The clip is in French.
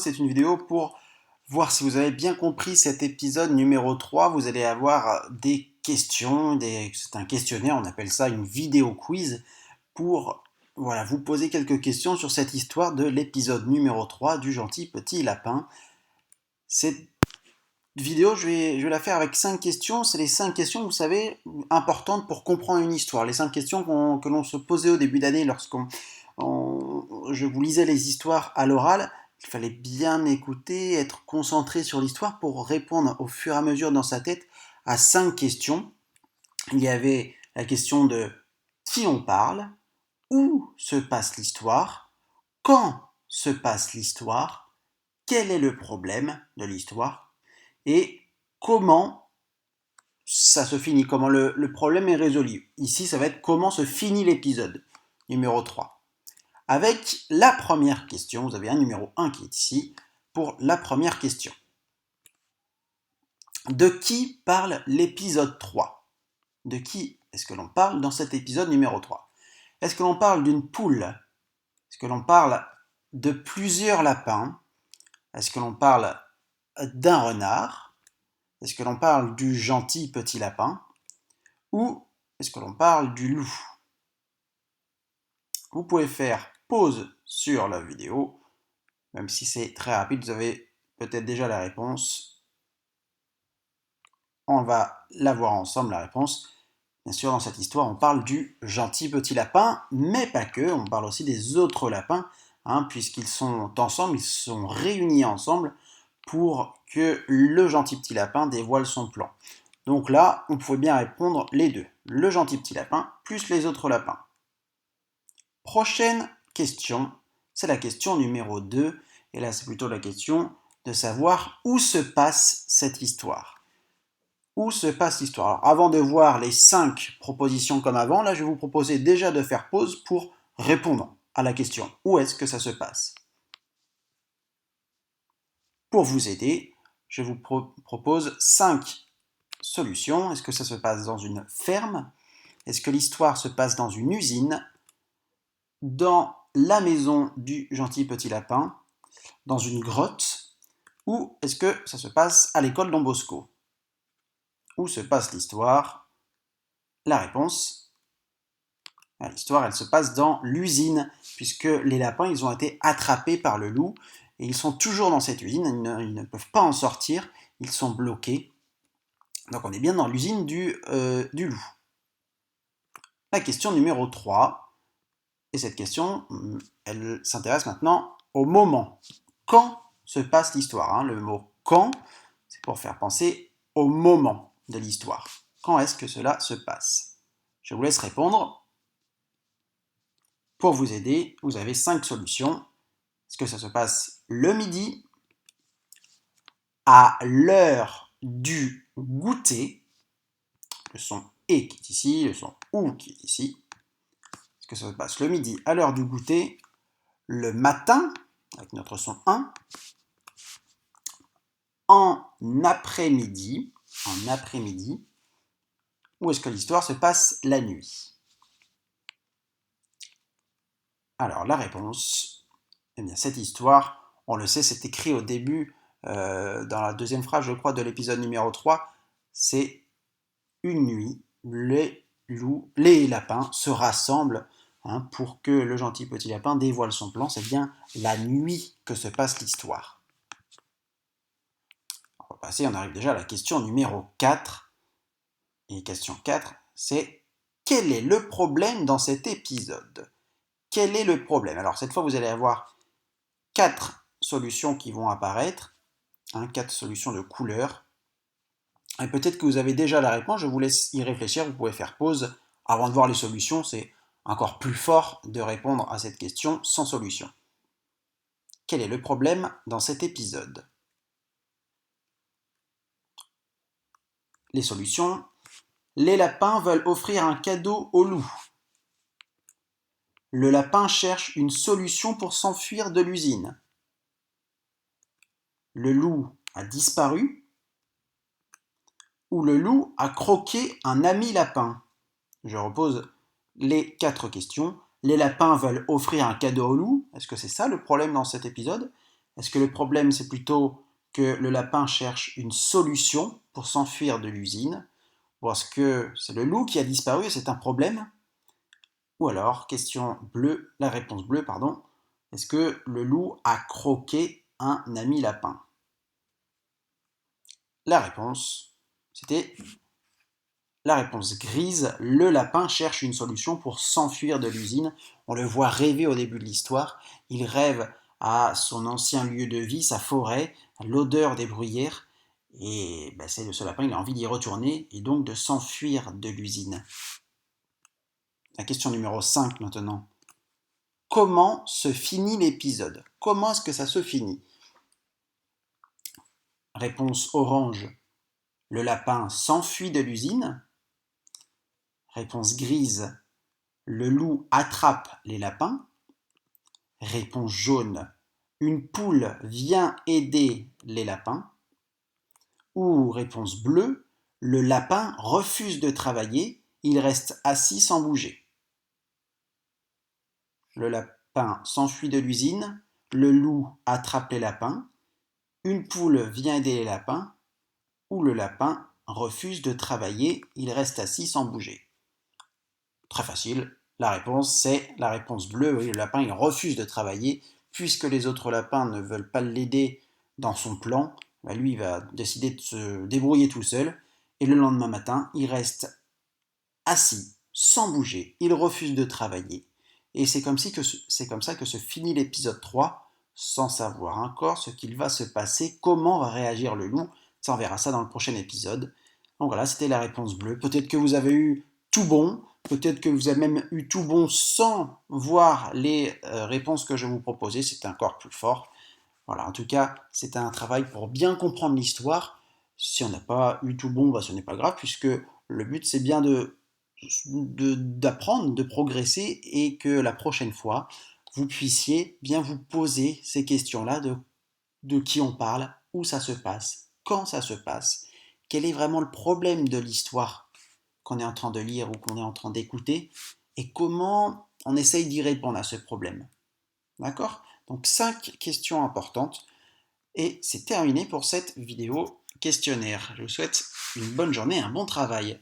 C'est une vidéo pour voir si vous avez bien compris cet épisode numéro 3. Vous allez avoir des questions, c'est un questionnaire, on appelle ça une vidéo quiz, pour vous poser quelques questions sur cette histoire de l'épisode numéro 3 du gentil petit lapin. Cette vidéo, je vais la faire avec 5 questions. C'est les 5 questions, vous savez, importantes pour comprendre une histoire. Les 5 questions que l'on se posait au début d'année je vous lisais les histoires à l'oral. Il fallait bien écouter, être concentré sur l'histoire pour répondre au fur et à mesure dans sa tête à 5 questions. Il y avait la question de qui on parle, où se passe l'histoire, quand se passe l'histoire, quel est le problème de l'histoire et comment ça se finit, comment le problème est résolu. Ici, ça va être comment se finit l'épisode numéro 3. Avec la première question, vous avez un numéro 1 qui est ici pour la première question. De qui parle l'épisode 3 ? De qui est-ce que l'on parle dans cet épisode numéro 3 ? Est-ce que l'on parle d'une poule ? Est-ce que l'on parle de plusieurs lapins ? Est-ce que l'on parle d'un renard ? Est-ce que l'on parle du gentil petit lapin ? Ou est-ce que l'on parle du loup ? Vous pouvez faire pause sur la vidéo, même si c'est très rapide, vous avez peut-être déjà la réponse. On va la voir ensemble, la réponse. Bien sûr, dans cette histoire, on parle du gentil petit lapin, mais pas que, on parle aussi des autres lapins, puisqu'ils sont ensemble, ils sont réunis ensemble pour que le gentil petit lapin dévoile son plan. Donc là, on pouvait bien répondre les deux, le gentil petit lapin plus les autres lapins. Prochaine question, c'est la question numéro 2, et là c'est plutôt la question de savoir où se passe cette histoire. Où se passe l'histoire ? Alors, avant de voir les 5 propositions comme avant, là je vais vous proposer déjà de faire pause pour répondre à la question où est-ce que ça se passe ? Pour vous aider, je vous propose 5 solutions. Est-ce que ça se passe dans une ferme ? Est-ce que l'histoire se passe dans une usine ? Dans la maison du gentil petit lapin ? Dans une grotte ? Ou est-ce que ça se passe à l'école Don Bosco ? Où se passe l'histoire ? La réponse, l'histoire, elle se passe dans l'usine, puisque les lapins, ils ont été attrapés par le loup, et ils sont toujours dans cette usine, ils ne peuvent pas en sortir, ils sont bloqués. Donc on est bien dans l'usine du loup. La question numéro 3, et cette question, elle s'intéresse maintenant au moment. Quand se passe l'histoire ? Le mot « quand », c'est pour faire penser au moment de l'histoire. Quand est-ce que cela se passe ? Je vous laisse répondre. Pour vous aider, vous avez 5 solutions. Est-ce que ça se passe le midi, à l'heure du goûter, le son et qui est ici, le son ou qui est ici. Est-ce que ça se passe le midi à l'heure du goûter, le matin, avec notre son 1, en après-midi, ou est-ce que l'histoire se passe la nuit ? Alors la réponse, eh bien cette histoire, on le sait, c'est écrit au début, dans la deuxième phrase, je crois, de l'épisode numéro 3, c'est une nuit, les lapins se rassemblent pour que le gentil petit lapin dévoile son plan. C'est bien la nuit que se passe l'histoire. On va passer, on arrive déjà à la question numéro 4. Et question 4, c'est quel est le problème dans cet épisode ? Quel est le problème ? Alors cette fois, vous allez avoir 4 solutions qui vont apparaître, 4 solutions de couleurs. Et peut-être que vous avez déjà la réponse, je vous laisse y réfléchir, vous pouvez faire pause avant de voir les solutions, c'est encore plus fort de répondre à cette question sans solution. Quel est le problème dans cet épisode ? Les solutions. Les lapins veulent offrir un cadeau au loup. Le lapin cherche une solution pour s'enfuir de l'usine. Le loup a disparu. Ou le loup a croqué un ami lapin. Je repose les 4 questions. Les lapins veulent offrir un cadeau au loup. Est-ce que c'est ça le problème dans cet épisode ? Est-ce que le problème, c'est plutôt que le lapin cherche une solution pour s'enfuir de l'usine? Ou est-ce que c'est le loup qui a disparu et c'est un problème? Ou alors, question bleue, la réponse bleue, pardon, est-ce que le loup a croqué un ami lapin? La réponse, c'était la réponse grise. Le lapin cherche une solution pour s'enfuir de l'usine. On le voit rêver au début de l'histoire. Il rêve à son ancien lieu de vie, sa forêt, à l'odeur des bruyères. Et ben, ce lapin, il a envie d'y retourner et donc de s'enfuir de l'usine. La question numéro 5 maintenant. Comment se finit l'épisode? Comment est-ce que ça se finit? Réponse orange. Le lapin s'enfuit de l'usine. Réponse grise. Le loup attrape les lapins. Réponse jaune. Une poule vient aider les lapins. Ou réponse bleue. Le lapin refuse de travailler. Il reste assis sans bouger. Le lapin s'enfuit de l'usine. Le loup attrape les lapins. Une poule vient aider les lapins. Ou le lapin refuse de travailler. Il reste assis sans bouger. Très facile. La réponse, c'est la réponse bleue. Oui, le lapin, il refuse de travailler. Puisque les autres lapins ne veulent pas l'aider dans son plan, bah lui, il va décider de se débrouiller tout seul. Et le lendemain matin, il reste assis, sans bouger. Il refuse de travailler. Et c'est comme ça que se finit l'épisode 3, sans savoir encore ce qu'il va se passer, comment va réagir le loup. Ça, on verra ça dans le prochain épisode. Donc voilà, c'était la réponse bleue. Peut-être que vous avez eu tout bon, peut-être que vous avez même eu tout bon sans voir les réponses que je vous proposais, c'était encore plus fort. Voilà, en tout cas, c'était un travail pour bien comprendre l'histoire. Si on n'a pas eu tout bon, bah, ce n'est pas grave, puisque le but c'est bien d'apprendre, de progresser, et que la prochaine fois, vous puissiez bien vous poser ces questions-là de qui on parle, où ça se passe, quand ça se passe, quel est vraiment le problème de l'histoire qu'on est en train de lire ou qu'on est en train d'écouter, et comment on essaye d'y répondre à ce problème. D'accord? Donc 5 questions importantes, et c'est terminé pour cette vidéo questionnaire. Je vous souhaite une bonne journée, un bon travail.